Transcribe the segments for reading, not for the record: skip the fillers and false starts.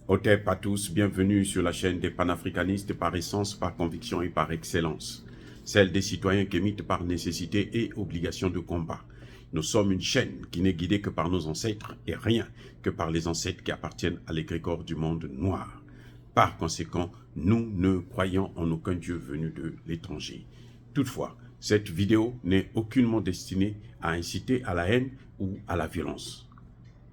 Otep à tous, bienvenue sur la chaîne des panafricanistes par essence, par conviction et par excellence. Celle des citoyens qui émitent par nécessité et obligation de combat. Nous sommes une chaîne qui n'est guidée que par nos ancêtres et rien que par les ancêtres qui appartiennent à l'égrégore du monde noir. Par conséquent, nous ne croyons en aucun Dieu venu de l'étranger. Toutefois, cette vidéo n'est aucunement destinée à inciter à la haine ou à la violence.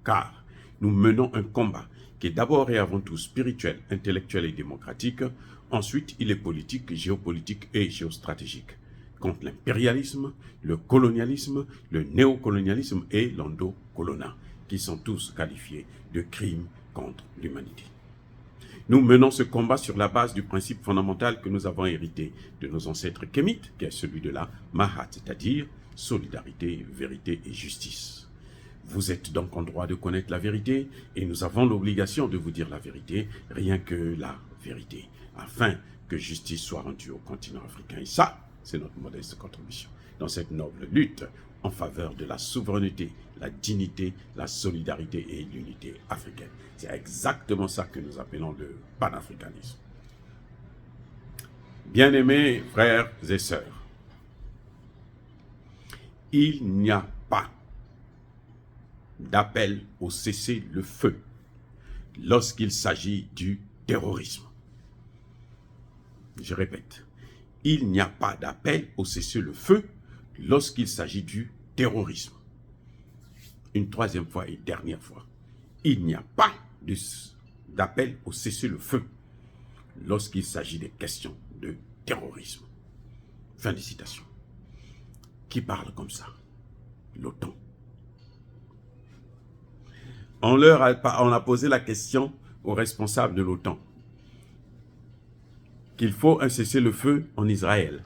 Car nous menons un combat qui est d'abord et avant tout spirituel, intellectuel et démocratique. Ensuite, il est politique, géopolitique et géostratégique. Contre l'impérialisme, le colonialisme, le néocolonialisme et l'endocolonat, qui sont tous qualifiés de crimes contre l'humanité. Nous menons ce combat sur la base du principe fondamental que nous avons hérité de nos ancêtres kémites, qui est celui de la Mahat, c'est-à-dire solidarité, vérité et justice. Vous êtes donc en droit de connaître la vérité et nous avons l'obligation de vous dire la vérité, rien que la vérité, afin que justice soit rendue au continent africain. Et ça, c'est notre modeste contribution dans cette noble lutte en faveur de la souveraineté, la dignité, la solidarité et l'unité africaine. C'est exactement ça que nous appelons le panafricanisme. Bien-aimés frères et sœurs, il n'y a pas d'appel au cessez-le-feu lorsqu'il s'agit du terrorisme. Je répète, il n'y a pas d'appel au cessez-le-feu lorsqu'il s'agit du terrorisme. Une troisième fois et dernière fois, il n'y a pas d'appel au cessez-le-feu lorsqu'il s'agit des questions de terrorisme. Fin de citation. Qui parle comme ça? L'OTAN. On a posé la question aux responsables de l'OTAN qu'il faut un cessez-le-feu en Israël.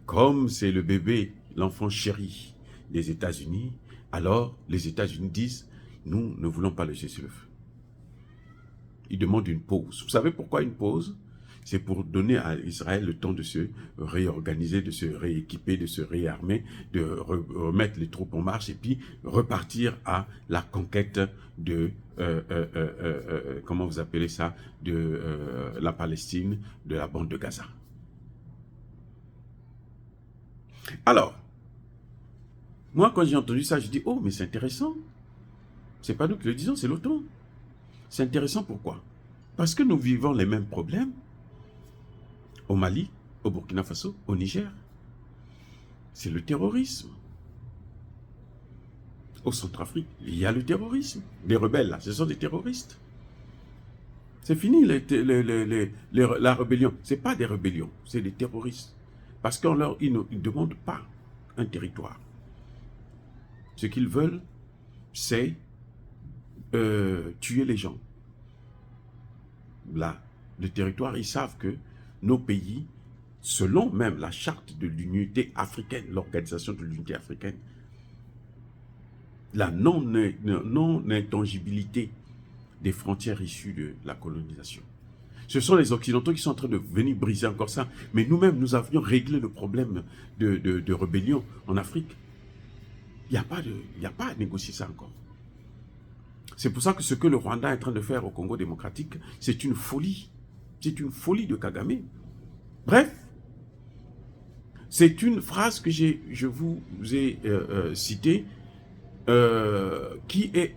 Comme c'est le bébé, l'enfant chéri des États-Unis, alors les États-Unis disent « Nous ne voulons pas le cessez-le-feu ». Ils demandent une pause. Vous savez pourquoi une pause? C'est pour donner à Israël le temps de se réorganiser, de se rééquiper, de se réarmer, de remettre les troupes en marche et puis repartir à la conquête de, comment vous appelez ça, de la Palestine, de la bande de Gaza. Alors, moi quand j'ai entendu ça, je dis, oh mais c'est intéressant. C'est pas nous qui le disons, c'est l'OTAN. C'est intéressant pourquoi? Parce que nous vivons les mêmes problèmes. Au Mali, au Burkina Faso, au Niger. C'est le terrorisme. Au Centrafrique, il y a le terrorisme. Les rebelles, là, ce sont des terroristes. C'est fini la rébellion. Ce n'est pas des rébellions, c'est des terroristes. Parce qu'ils ne demandent pas un territoire. Ce qu'ils veulent, c'est tuer les gens. Là, le territoire, ils savent que nos pays, selon même la charte de l'unité africaine, l'organisation de l'unité africaine, la non-intangibilité des frontières issues de la colonisation. Ce sont les Occidentaux qui sont en train de venir briser encore ça. Mais nous-mêmes, nous avions réglé le problème de rébellion en Afrique. Il n'y a pas à négocier ça encore. C'est pour ça que ce que le Rwanda est en train de faire au Congo démocratique, c'est une folie. C'est une folie de Kagame. Bref, c'est une phrase que je vous ai citée qui est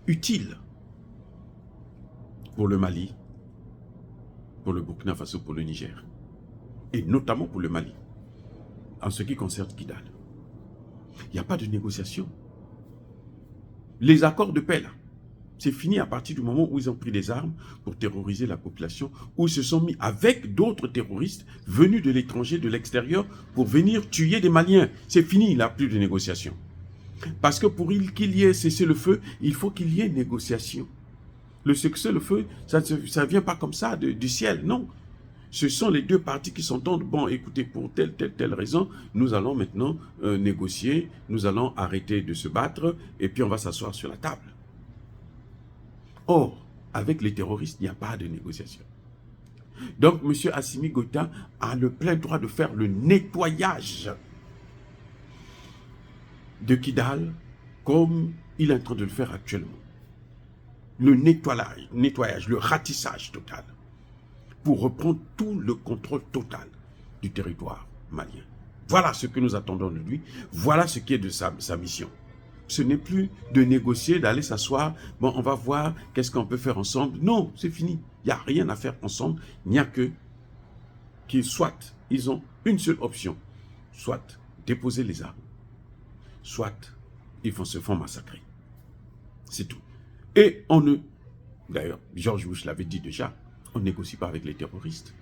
utile pour le Mali, pour le Burkina Faso, pour le Niger, et notamment pour le Mali, en ce qui concerne Kidal. Il n'y a pas de négociation. Les accords de paix, là, c'est fini à partir du moment où ils ont pris des armes pour terroriser la population, où ils se sont mis avec d'autres terroristes venus de l'étranger, de l'extérieur, pour venir tuer des Maliens. C'est fini, il n'y a plus de négociation. Parce que pour qu'il y ait cessez-le-feu, il faut qu'il y ait négociation. Le cessez-le-feu, ça ne vient pas comme ça du ciel, non. Ce sont les deux parties qui s'entendent. Bon, écoutez, pour telle raison, nous allons maintenant négocier, nous allons arrêter de se battre, et puis on va s'asseoir sur la table. Or, avec les terroristes, il n'y a pas de négociation. Donc, M. Assimi Goïta a le plein droit de faire le nettoyage de Kidal comme il est en train de le faire actuellement. le nettoyage, le ratissage total, pour reprendre tout le contrôle total du territoire malien. Voilà ce que nous attendons de lui, voilà ce qui est de sa mission. Ce n'est plus de négocier, d'aller s'asseoir, bon, on va voir qu'est-ce qu'on peut faire ensemble. Non, c'est fini. Il n'y a rien à faire ensemble. Il n'y a que qu'ils soit, ils ont une seule option. Soit déposer les armes, soit ils se font massacrer. C'est tout. Et on ne... D'ailleurs, George Bush l'avait dit déjà, on ne négocie pas avec les terroristes.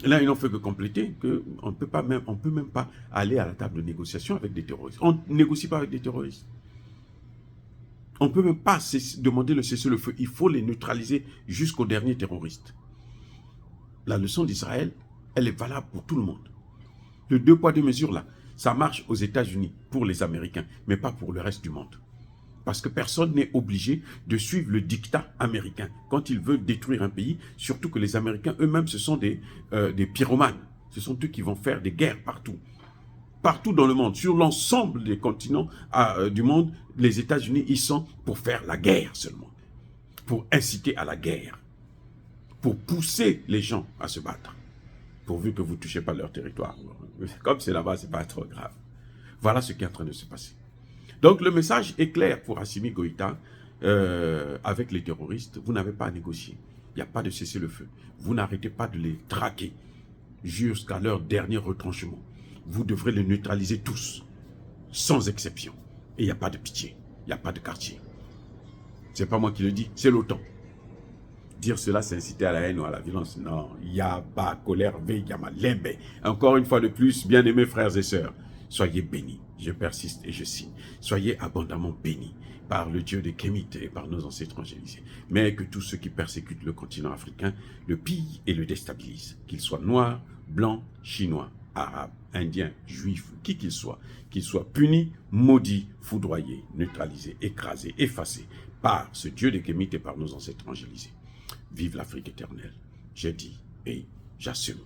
Là, ils n'ont fait que compléter qu'on ne peut même pas aller à la table de négociation avec des terroristes. On ne négocie pas avec des terroristes. On ne peut même pas demander le cessez-le-feu. Il faut les neutraliser jusqu'au dernier terroriste. La leçon d'Israël, elle est valable pour tout le monde. Le 2 poids 2 mesures là, ça marche aux États-Unis pour les Américains, mais pas pour le reste du monde. Parce que personne n'est obligé de suivre le diktat américain quand il veut détruire un pays, surtout que les Américains eux-mêmes, ce sont des pyromanes. Ce sont eux qui vont faire des guerres partout. Partout dans le monde, sur l'ensemble des continents du monde, les États-Unis, ils sont pour faire la guerre seulement. Pour inciter à la guerre. Pour pousser les gens à se battre. Pourvu que vous ne touchez pas leur territoire. Comme c'est là-bas, ce n'est pas trop grave. Voilà ce qui est en train de se passer. Donc le message est clair pour Assimi Goïta, avec les terroristes, vous n'avez pas à négocier. Il n'y a pas de cessez-le-feu. Vous n'arrêtez pas de les traquer jusqu'à leur dernier retranchement. Vous devrez les neutraliser tous, sans exception. Et il n'y a pas de pitié, il n'y a pas de quartier. Ce n'est pas moi qui le dis, c'est l'OTAN. Dire cela, c'est inciter à la haine ou à la violence. Non, il y a pas colère, lembe. Encore une fois de plus, bien-aimés frères et sœurs, soyez bénis. Je persiste et je signe. Soyez abondamment bénis par le Dieu des Kémites et par nos ancêtres angélisés. Mais que tous ceux qui persécutent le continent africain le pillent et le déstabilisent. Qu'ils soient noirs, blancs, chinois, arabes, indiens, juifs, qui qu'ils soient punis, maudits, foudroyés, neutralisés, écrasés, effacés par ce Dieu des Kémites et par nos ancêtres angélisés. Vive l'Afrique éternelle. J'ai dit et j'assume.